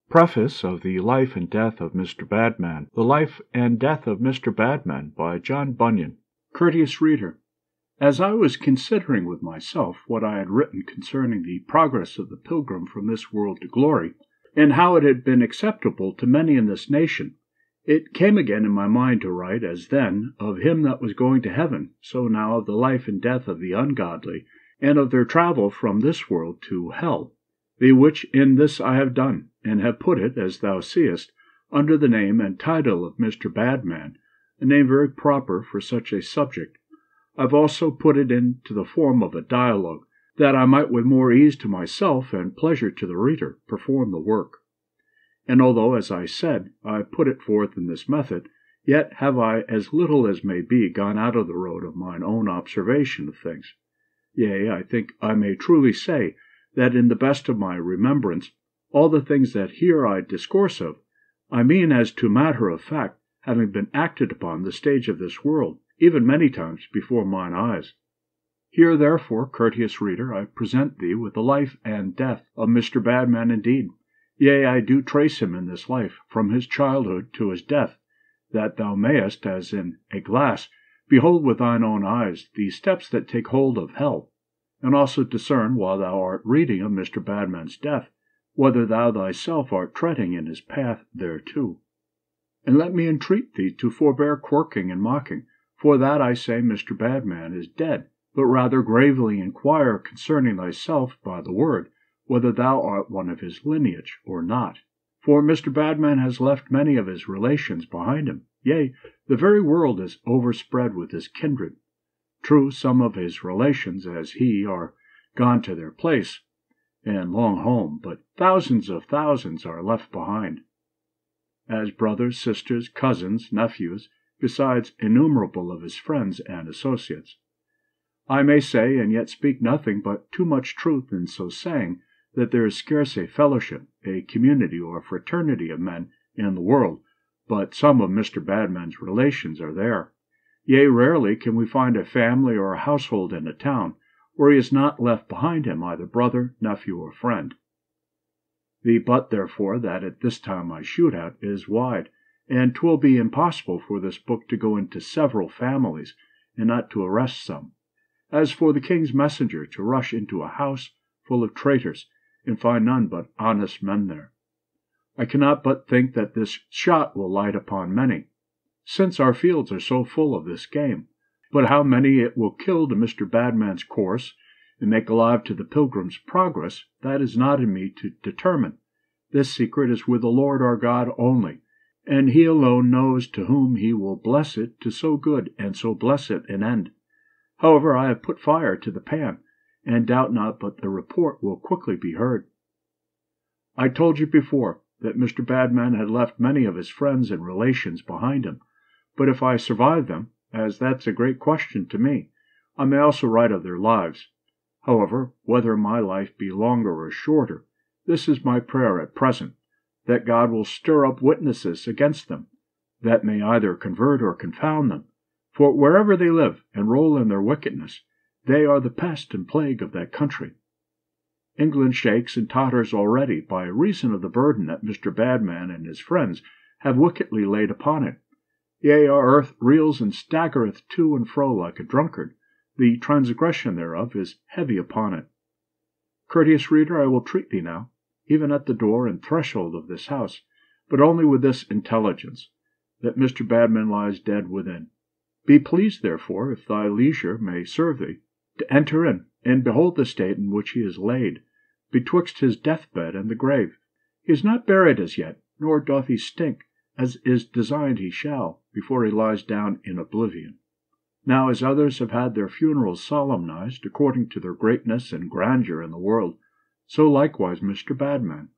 Preface of the Life and Death of Mr. Badman. The Life and Death of Mr. Badman by John Bunyan. Courteous Reader, as I was considering with myself what I had written concerning the progress of the Pilgrim from this world to glory, and how it had been acceptable to many in this nation, it came again in my mind to write, as then, of him that was going to heaven, so now of the life and death of the ungodly, and of their travel from this world to hell. The which in this I have done, and have put it, as thou seest, under the name and title of Mr. Badman, a name very proper for such a subject. I've also put it into the form of a dialogue, that I might with more ease to myself and pleasure to the reader perform the work. And although, as I said, I put it forth in this method, yet have I as little as may be gone out of the road of mine own observation of things. Yea, I think I may truly say, that in the best of my remembrance, all the things that here I discourse of, I mean as to matter of fact, having been acted upon the stage of this world, even many times before mine eyes. Here, therefore, courteous reader, I present thee with the life and death of Mr. Badman indeed. Yea, I do trace him in this life, from his childhood to his death, that thou mayest, as in a glass, behold with thine own eyes the steps that take hold of hell, and also discern, while thou art reading of Mr. Badman's death, whether thou thyself art treading in his path thereto. And let me entreat thee to forbear quirking and mocking, for that I say Mr. Badman is dead, but rather gravely inquire concerning thyself by the word, whether thou art one of his lineage or not. For Mr. Badman has left many of his relations behind him, yea, the very world is overspread with his kindred. True, some of his relations, as he, are gone to their place, and long home, but thousands of thousands are left behind, as brothers, sisters, cousins, nephews, besides innumerable of his friends and associates. I may say, and yet speak nothing but too much truth in so saying, that there is scarce a fellowship, a community, or fraternity of men in the world, but some of Mr. Badman's relations are there. Yea, rarely can we find a family or a household in a town where he has not left behind him either brother, nephew, or friend. The but, therefore, that at this time I shoot at is wide, and 'twill be impossible for this book to go into several families, and not to arrest some. As for the king's messenger to rush into a house full of traitors, and find none but honest men there. I cannot but think that this shot will light upon many, since our fields are so full of this game. But how many it will kill to Mr. Badman's course, and make alive to the Pilgrim's progress, that is not in me to determine. This secret is with the Lord our God only, and he alone knows to whom he will bless it to so good and so blessed an end. However, I have put fire to the pan, and doubt not but the report will quickly be heard. I told you before that Mr. Badman had left many of his friends and relations behind him, but if I survive them, as that's a great question to me, I may also write of their lives. However, whether my life be longer or shorter, this is my prayer at present, that God will stir up witnesses against them, that may either convert or confound them, for wherever they live and roll in their wickedness, they are the pest and plague of that country. England shakes and totters already by reason of the burden that Mr. Badman and his friends have wickedly laid upon it. Yea, our earth reels and staggereth to and fro like a drunkard. The transgression thereof is heavy upon it. Courteous reader, I will treat thee now, even at the door and threshold of this house, but only with this intelligence, that Mr. Badman lies dead within. Be pleased, therefore, if thy leisure may serve thee, to enter in, and behold the state in which he is laid, betwixt his deathbed and the grave. He is not buried as yet, nor doth he stink, as is designed he shall, before he lies down in oblivion. Now, as others have had their funerals solemnized according to their greatness and grandeur in the world, so likewise Mr. Badman,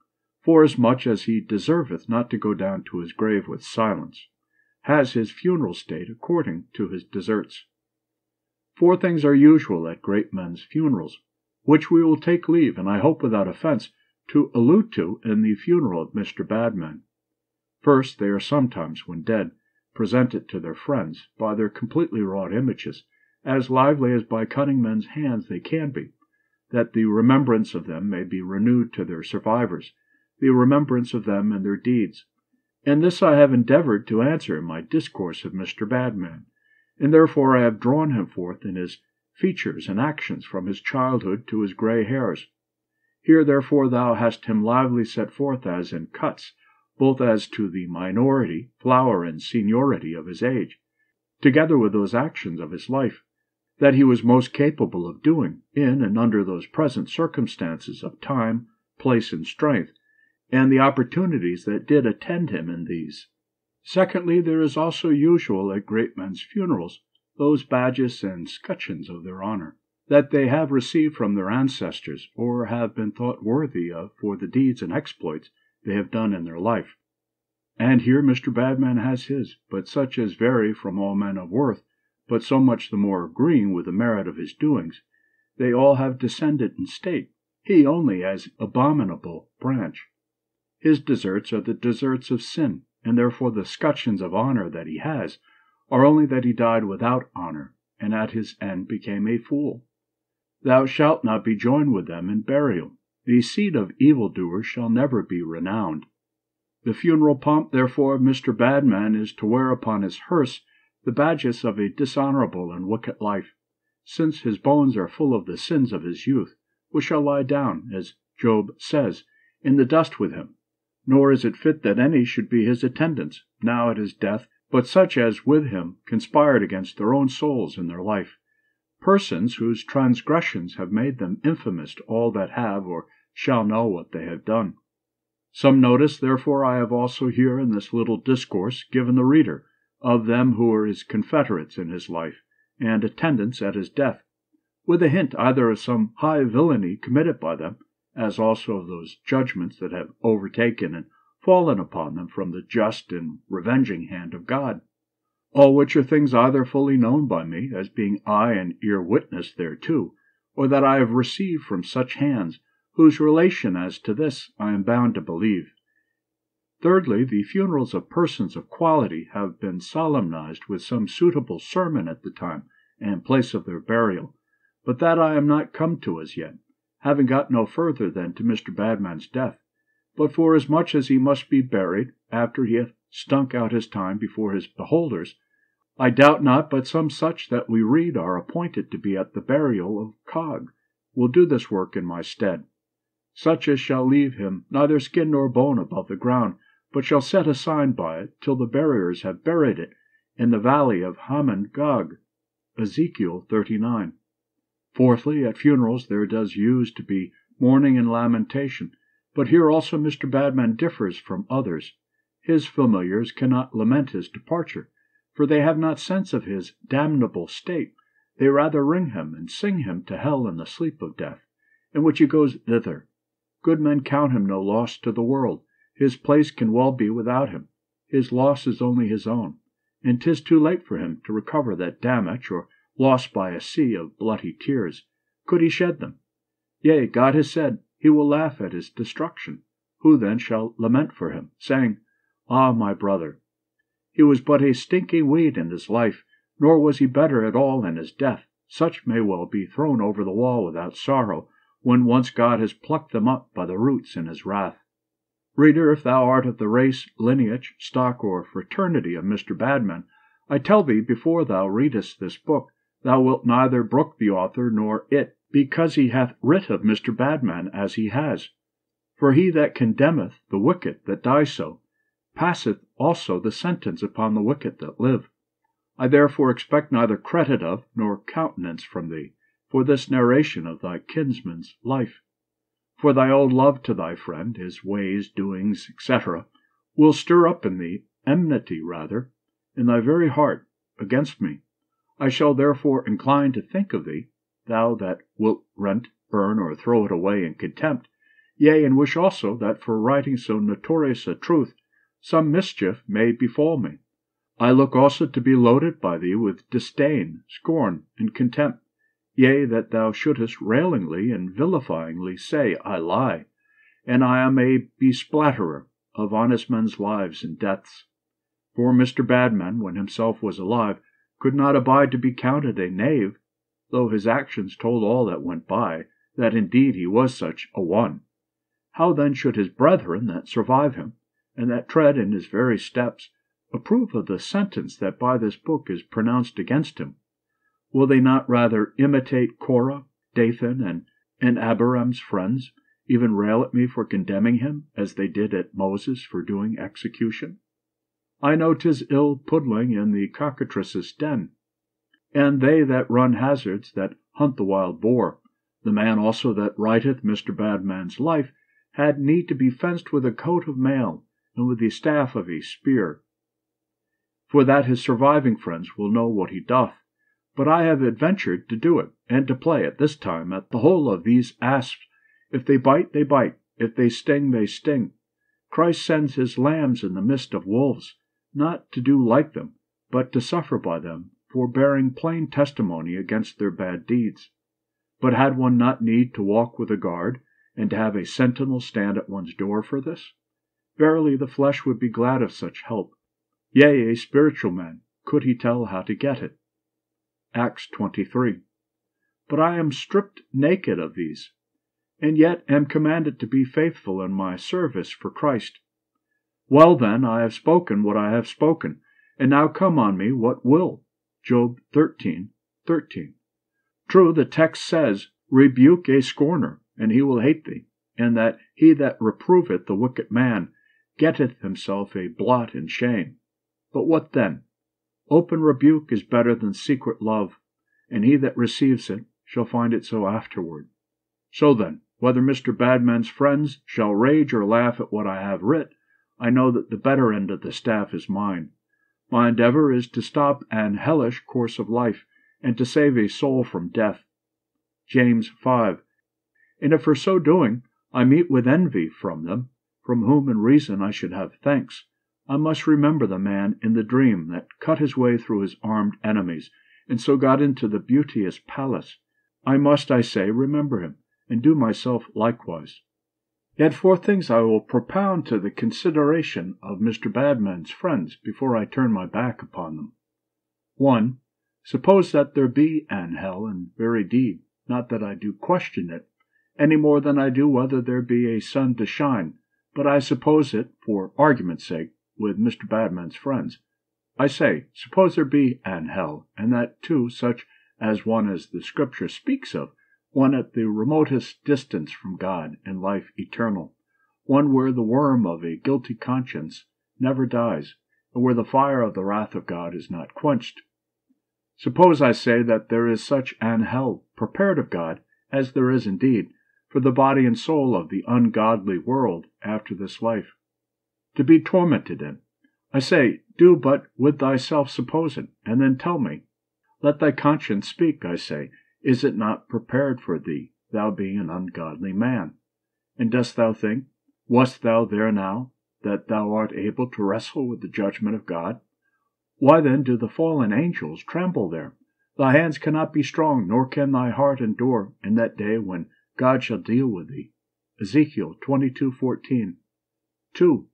forasmuch as he deserveth not to go down to his grave with silence, has his funeral state according to his deserts. 4 things are usual at great men's funerals, which we will take leave, and I hope without offence, to allude to in the funeral of Mr. Badman. First, they are sometimes, when dead, presented to their friends by their completely wrought images, as lively as by cunning men's hands they can be, that the remembrance of them may be renewed to their survivors, the remembrance of them and their deeds. And this I have endeavored to answer in my discourse of Mr. Badman, and therefore I have drawn him forth in his features and actions from his childhood to his grey hairs. Here therefore thou hast him lively set forth as in cuts, both as to the minority, flower, and seniority of his age, together with those actions of his life, that he was most capable of doing, in and under those present circumstances of time, place, and strength, and the opportunities that did attend him in these. Secondly, there is also usual at great men's funerals those badges and scutcheons of their honour, that they have received from their ancestors, or have been thought worthy of for the deeds and exploits they have done in their life. And here Mr. Badman has his, but such as vary from all men of worth, but so much the more agreeing with the merit of his doings. They all have descended in state, he only as abominable branch. His deserts are the deserts of sin, and therefore the scutcheons of honour that he has are only that he died without honour, and at his end became a fool. Thou shalt not be joined with them in burial. The seed of evildoers shall never be renowned. The funeral pomp, therefore, of Mr. Badman is to wear upon his hearse the badges of a dishonourable and wicked life, since his bones are full of the sins of his youth, which shall lie down, as Job says, in the dust with him. Nor is it fit that any should be his attendants, now at his death, but such as with him conspired against their own souls in their life, persons whose transgressions have made them infamous to all that have or shall know what they have done. Some notice, therefore, I have also here in this little discourse given the reader of them who were his confederates in his life, and attendants at his death, with a hint either of some high villainy committed by them, as also of those judgments that have overtaken and fallen upon them from the just and revenging hand of God. All which are things either fully known by me, as being eye and ear witness thereto, or that I have received from such hands, whose relation as to this I am bound to believe. Thirdly, the funerals of persons of quality have been solemnized with some suitable sermon at the time and place of their burial, but that I am not come to as yet, having got no further than to Mr. Badman's death. But forasmuch as he must be buried after he hath stunk out his time before his beholders, I doubt not but some such that we read are appointed to be at the burial of Cog will do this work in my stead, such as shall leave him neither skin nor bone above the ground, but shall set a sign by it till the buriers have buried it in the valley of Hamon Gog. Ezekiel 39. Fourthly, at funerals there does use to be mourning and lamentation, but here also Mr. Badman differs from others. His familiars cannot lament his departure, for they have not sense of his damnable state. They rather ring him and sing him to hell in the sleep of death, in which he goes thither. Good men count him no loss to the world. His place can well be without him. His loss is only his own, and 'tis too late for him to recover that damage or loss by a sea of bloody tears, could he shed them. Yea, God has said, he will laugh at his destruction. Who then shall lament for him, saying, Ah, my brother, he was but a stinking weed in his life, nor was he better at all in his death. Such may well be thrown over the wall without sorrow, when once God has plucked them up by the roots in his wrath. Reader, if thou art of the race, lineage, stock, or fraternity of Mr. Badman, I tell thee, before thou readest this book, thou wilt neither brook the author nor it, because he hath writ of Mr. Badman as he has. For he that condemneth the wicked that die so, passeth also the sentence upon the wicked that live. I therefore expect neither credit of nor countenance from thee for this narration of thy kinsman's life. For thy old love to thy friend, his ways, doings, etc., will stir up in thee enmity rather, in thy very heart, against me. I shall therefore incline to think of thee, thou that wilt rent, burn, or throw it away in contempt, yea, and wish also that for writing so notorious a truth some mischief may befall me. I look also to be loaded by thee with disdain, scorn, and contempt, yea, that thou shouldest railingly and vilifyingly say, I lie, and I am a besplatterer of honest men's lives and deaths. For Mr. Badman, when himself was alive, could not abide to be counted a knave, though his actions told all that went by, that indeed he was such a one. How then should his brethren that survive him, and that tread in his very steps, approve of the sentence that by this book is pronounced against him? Will they not rather imitate Korah, Dathan, and Abiram's friends, even rail at me for condemning him, as they did at Moses for doing execution? I know 'tis ill puddling in the cockatrice's den. And they that run hazards, that hunt the wild boar, the man also that writeth Mr. Badman's life, had need to be fenced with a coat of mail, and with the staff of a spear, for that his surviving friends will know what he doth. But I have adventured to do it, and to play at this time at the whole of these asps. If they bite, they bite. If they sting, they sting. Christ sends his lambs in the midst of wolves, not to do like them, but to suffer by them, for bearing plain testimony against their bad deeds. But had one not need to walk with a guard, and to have a sentinel stand at one's door for this? Verily the flesh would be glad of such help. Yea, a spiritual man, could he tell how to get it. Acts 23. But I am stripped naked of these, and yet am commanded to be faithful in my service for Christ. Well then, I have spoken what I have spoken, and now come on me what will. Job 13:13. True, the text says, Rebuke a scorner, and he will hate thee, and that he that reproveth the wicked man getteth himself a blot and shame. But what then? Open rebuke is better than secret love, and he that receives it shall find it so afterward. So then, whether Mr. Badman's friends shall rage or laugh at what I have writ, I know that the better end of the staff is mine. My endeavor is to stop an hellish course of life, and to save a soul from death. James 5. And if for so doing I meet with envy from them, from whom in reason I should have thanks, I must remember the man in the dream that cut his way through his armed enemies, and so got into the beauteous palace. I must, I say, remember him, and do myself likewise. Yet 4 things I will propound to the consideration of Mr. Badman's friends before I turn my back upon them. 1. Suppose that there be an hell in very deed, not that I do question it, any more than I do whether there be a sun to shine, but I suppose it, for argument's sake, with Mr. Badman's friends. I say, suppose there be an hell, and that too such as one as the Scripture speaks of, one at the remotest distance from God and life eternal, one where the worm of a guilty conscience never dies, and where the fire of the wrath of God is not quenched. Suppose, I say, that there is such an hell prepared of God, as there is indeed, for the body and soul of the ungodly world after this life, to be tormented in. I say, do but with thyself suppose it, and then tell me. Let thy conscience speak, I say. Is it not prepared for thee, thou being an ungodly man? And dost thou think, wast thou there now, that thou art able to wrestle with the judgment of God? Why then do the fallen angels tremble there? Thy hands cannot be strong, nor can thy heart endure in that day when God shall deal with thee. Ezekiel 22:14. 2.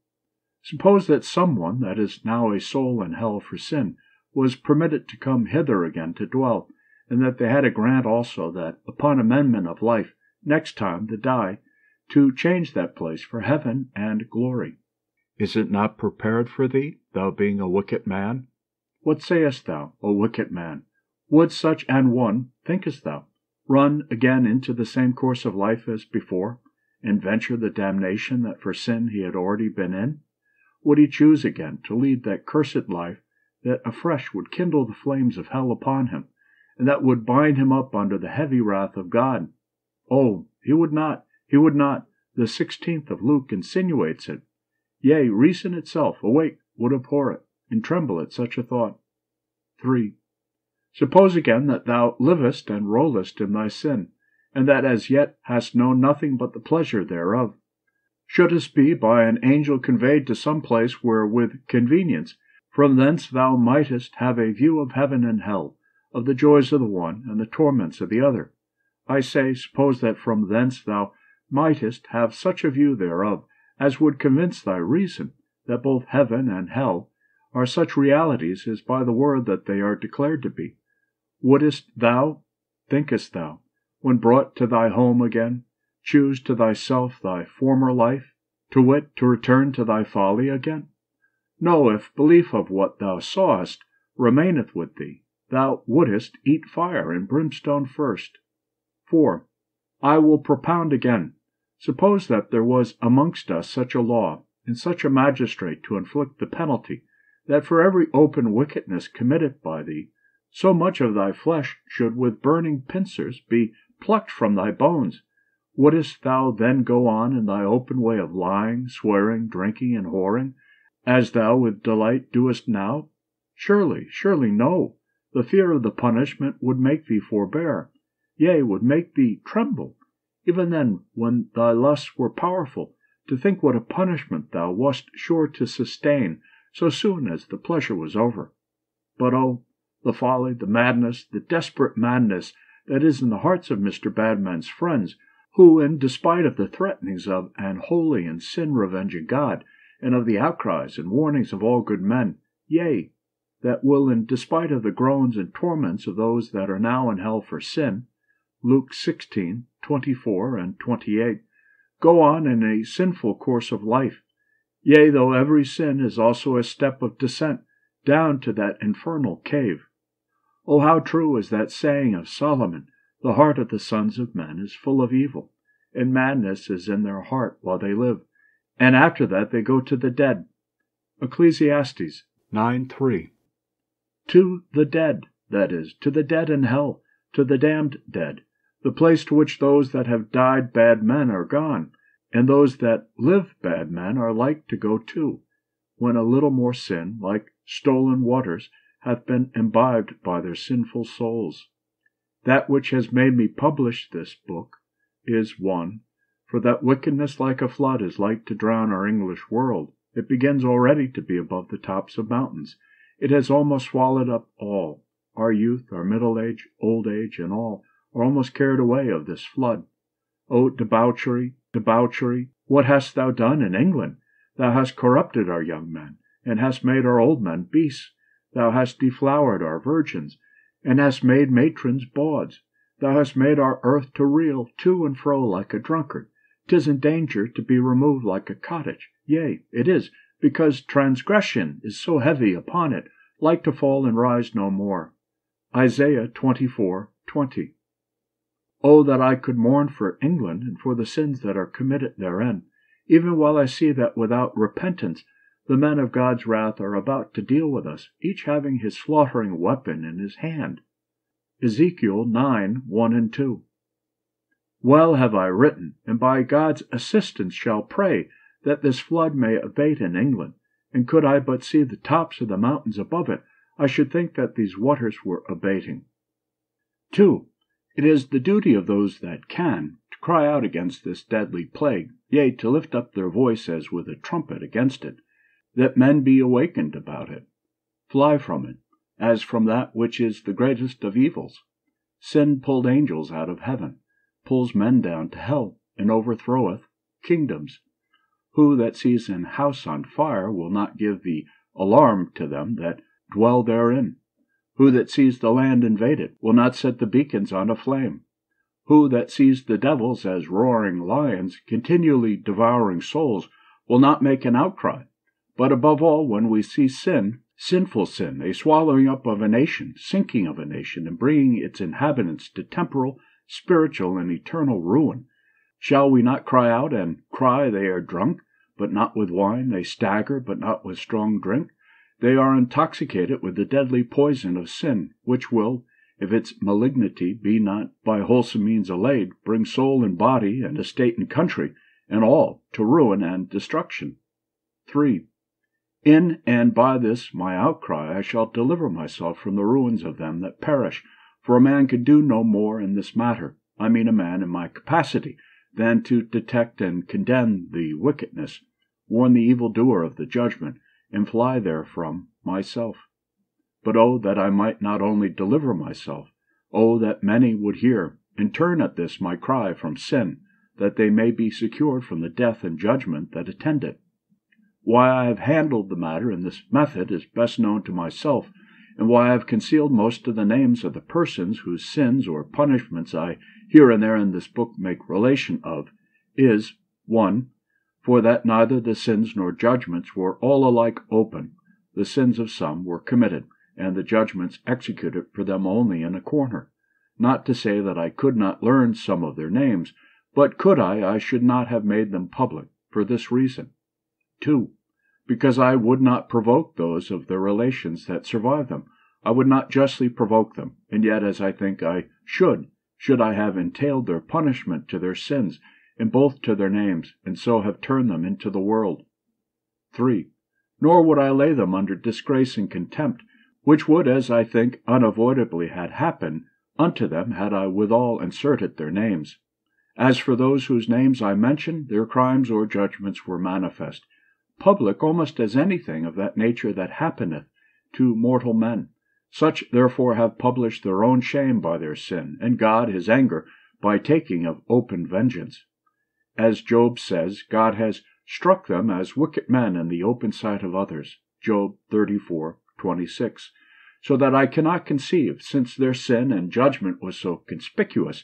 Suppose that someone that is now a soul in hell for sin was permitted to come hither again to dwell, and that they had a grant also that, upon amendment of life, next time to die, to change that place for heaven and glory. Is it not prepared for thee, thou being a wicked man? What sayest thou, O wicked man? Would such an one, thinkest thou, run again into the same course of life as before, and venture the damnation that for sin he had already been in? Would he choose again to lead that cursed life that afresh would kindle the flames of hell upon him, and that would bind him up under the heavy wrath of God? Oh, he would not, he would not. The 16th of Luke insinuates it. Yea, reason itself, awake, would abhor it, and tremble at such a thought. 3. Suppose again that thou livest and rollest in thy sin, and that as yet hast known nothing but the pleasure thereof. Shouldest be by an angel conveyed to some place where with convenience from thence thou mightest have a view of heaven and hell, of the joys of the one and the torments of the other. I say, suppose that from thence thou mightest have such a view thereof as would convince thy reason that both heaven and hell are such realities as by the word that they are declared to be. Wouldest thou, thinkest thou, when brought to thy home again, choose to thyself thy former life, to wit, to return to thy folly again? No, if belief of what thou sawest remaineth with thee, thou wouldest eat fire and brimstone first. 4. I will propound again. Suppose that there was amongst us such a law, and such a magistrate to inflict the penalty, that for every open wickedness committed by thee, so much of thy flesh should with burning pincers be plucked from thy bones. Wouldest thou then go on in thy open way of lying, swearing, drinking, and whoring, as thou with delight doest now? Surely, surely no. The fear of the punishment would make thee forbear, yea, would make thee tremble, even then when thy lusts were powerful, to think what a punishment thou wast sure to sustain so soon as the pleasure was over. But oh, the folly, the madness, the desperate madness that is in the hearts of Mr. Badman's friends, who, in despite of the threatenings of an holy and sin-revenging God, and of the outcries and warnings of all good men, yea, that will, in despite of the groans and torments of those that are now in hell for sin, Luke 16:24 and 28, go on in a sinful course of life, yea, though every sin is also a step of descent down to that infernal cave. Oh, how true is that saying of Solomon, the heart of the sons of men is full of evil, and madness is in their heart while they live, and after that they go to the dead. Ecclesiastes 9:3. To the dead, that is, to the dead in hell, to the damned dead, the place to which those that have died bad men are gone, and those that live bad men are like to go too, when a little more sin, like stolen waters, hath been imbibed by their sinful souls. That which has made me publish this book is, 1. For that wickedness like a flood is like to drown our English world. It begins already to be above the tops of mountains. It has almost swallowed up all. Our youth, our middle age, old age, and all are almost carried away of this flood. O debauchery, debauchery, what hast thou done in England? Thou hast corrupted our young men, and hast made our old men beasts. Thou hast deflowered our virgins, and hast made matrons bawds. Thou hast made our earth to reel to and fro like a drunkard. 'Tis in danger to be removed like a cottage. Yea, it is, because transgression is so heavy upon it, like to fall and rise no more. Isaiah 24:20. Oh, that I could mourn for England and for the sins that are committed therein, even while I see that without repentance the men of God's wrath are about to deal with us, each having his slaughtering weapon in his hand. Ezekiel 9:1 and 2. Well have I written, and by God's assistance shall pray, that this flood may abate in England, and could I but see the tops of the mountains above it, I should think that these waters were abating. 2. It is the duty of those that can to cry out against this deadly plague, yea, to lift up their voice as with a trumpet against it, that men be awakened about it. Fly from it, as from that which is the greatest of evils. Sin pulled angels out of heaven, pulls men down to hell, and overthroweth kingdoms. Who that sees an house on fire will not give the alarm to them that dwell therein? Who that sees the land invaded will not set the beacons on a flame? Who that sees the devils as roaring lions, continually devouring souls, will not make an outcry? But above all, when we see sin, sinful sin, a swallowing up of a nation, sinking of a nation, and bringing its inhabitants to temporal, spiritual, and eternal ruin, shall we not cry out and cry they are drunk, but not with wine, they stagger, but not with strong drink? They are intoxicated with the deadly poison of sin, which will, if its malignity be not by wholesome means allayed, bring soul and body, and estate and country, and all, to ruin and destruction. 3. In and by this my outcry I shall deliver myself from the ruins of them that perish, for a man can do no more in this matter, I mean a man in my capacity, than to detect and condemn the wickedness, warn the evildoer of the judgment, and fly therefrom myself. But oh, that I might not only deliver myself, oh, that many would hear, and turn at this my cry from sin, that they may be secured from the death and judgment that attend it. Why I have handled the matter in this method is best known to myself, and why I have concealed most of the names of the persons whose sins or punishments I here and there in this book make relation of is 1. For that neither the sins nor judgments were all alike open. The sins of some were committed, and the judgments executed for them only in a corner. Not to say that I could not learn some of their names, but could I should not have made them public, for this reason. 2. Because I would not provoke those of their relations that survive them. I would not justly provoke them, and yet as I think I should I have entailed their punishment to their sins, and both to their names, and so have turned them into the world. 3. Nor would I lay them under disgrace and contempt, which would, as I think, unavoidably had happened unto them had I withal inserted their names. As for those whose names I mention, their crimes or judgments were manifest, public almost as anything of that nature that happeneth to mortal men. Such therefore have published their own shame by their sin, and God his anger by taking of open vengeance. As Job says, God has struck them as wicked men in the open sight of others. Job 34:26. So that I cannot conceive, since their sin and judgment was so conspicuous,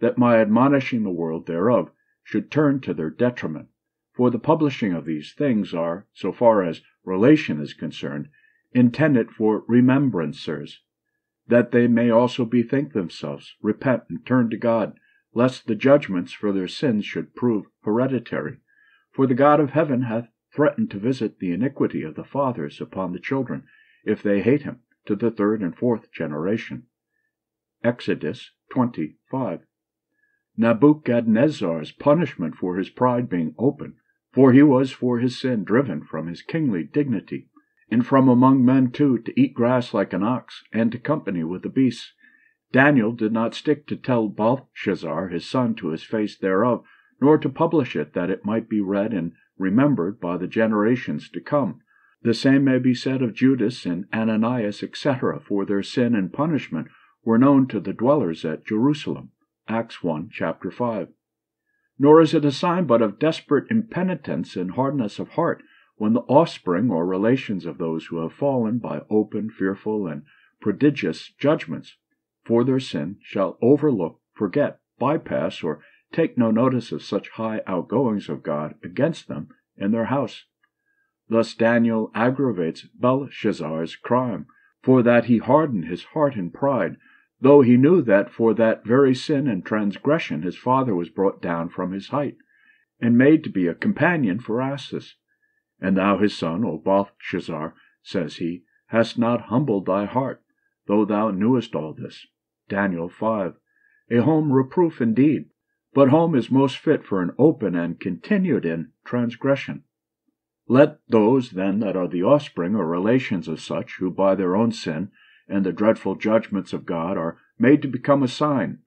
that my admonishing the world thereof should turn to their detriment. For the publishing of these things are, so far as relation is concerned, intended for remembrancers, that they may also bethink themselves, repent, and turn to God, lest the judgments for their sins should prove hereditary. For the God of heaven hath threatened to visit the iniquity of the fathers upon the children, if they hate him, to the 3rd and 4th generation. Exodus 20:5. Nebuchadnezzar's punishment for his pride being open, for he was for his sin driven from his kingly dignity, and from among men too, to eat grass like an ox, and to company with the beasts. Daniel did not stick to tell Belshazzar his son to his face thereof, nor to publish it, that it might be read and remembered by the generations to come. The same may be said of Judas and Ananias, etc., for their sin and punishment were known to the dwellers at Jerusalem. Acts 1, chapter 5. Nor is it a sign but of desperate impenitence and hardness of heart, when the offspring or relations of those who have fallen by open, fearful, and prodigious judgments for their sin shall overlook, forget, bypass, or take no notice of such high outgoings of God against them in their house. Thus Daniel aggravates Belshazzar's crime, for that he hardened his heart in pride, though he knew that for that very sin and transgression his father was brought down from his height, and made to be a companion for asses. And thou his son, O Belshazzar, says he, hast not humbled thy heart, though thou knewest all this. Daniel 5. A home reproof indeed, but home is most fit for an open and continued in transgression. Let those, then, that are the offspring or relations of such, who by their own sin and the dreadful judgments of God are made to become a sign,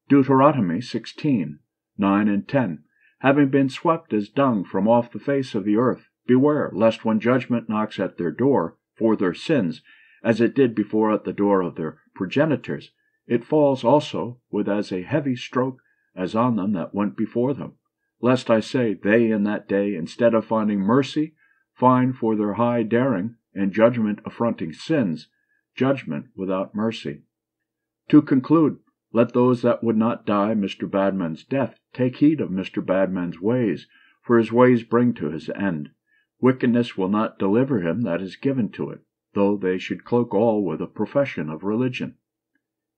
Deuteronomy 16:9 and 10, having been swept as dung from off the face of the earth, beware lest when judgment knocks at their door for their sins, as it did before at the door of their progenitors, it falls also with as a heavy stroke as on them that went before them. Lest I say, they in that day, instead of finding mercy, find for their high daring and judgment affronting sins, judgment without mercy. To conclude, let those that would not die Mr. Badman's death take heed of Mr. Badman's ways, for his ways bring to his end. Wickedness will not deliver him that is given to it, though they should cloak all with a profession of religion.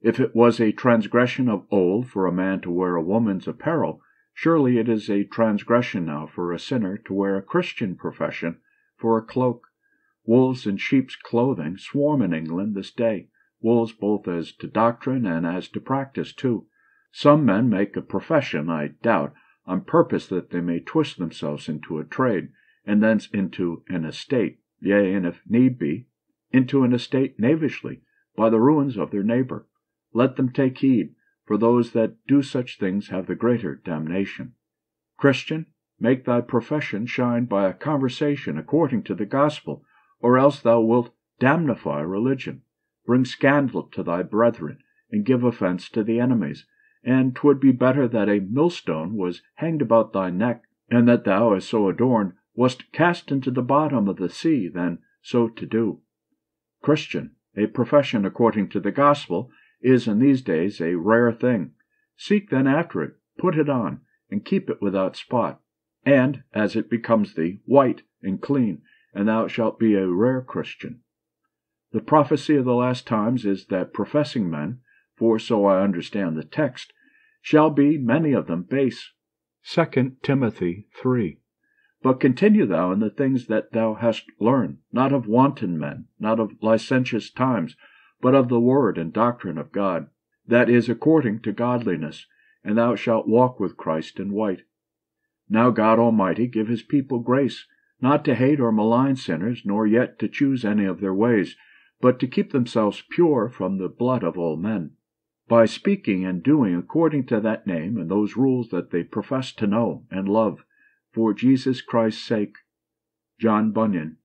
If it was a transgression of old for a man to wear a woman's apparel, surely it is a transgression now for a sinner to wear a Christian profession for a cloak. Wolves in sheep's clothing swarm in England this day, wolves both as to doctrine and as to practice too. Some men make a profession, I doubt, on purpose that they may twist themselves into a trade, and thence into an estate, yea, and if need be, into an estate knavishly, by the ruins of their neighbour. Let them take heed, for those that do such things have the greater damnation. Christian, make thy profession shine by a conversation according to the gospel, or else thou wilt damnify religion. Bring scandal to thy brethren, and give offense to the enemies. And 'twould be better that a millstone was hanged about thy neck, and that thou, as so adorned, wast cast into the bottom of the sea, than so to do. Christian, a profession according to the gospel is in these days a rare thing. Seek then after it, put it on, and keep it without spot, and, as it becomes thee, white and clean, and thou shalt be a rare Christian. The prophecy of the last times is that professing men, for so I understand the text, shall be, many of them, base. 2 Timothy 3. But continue thou in the things that thou hast learned, not of wanton men, not of licentious times, but of the word and doctrine of God, that is according to godliness, and thou shalt walk with Christ in white. Now God Almighty give his people grace, not to hate or malign sinners, nor yet to choose any of their ways, but to keep themselves pure from the blood of all men, by speaking and doing according to that name and those rules that they profess to know and love, for Jesus Christ's sake. John Bunyan.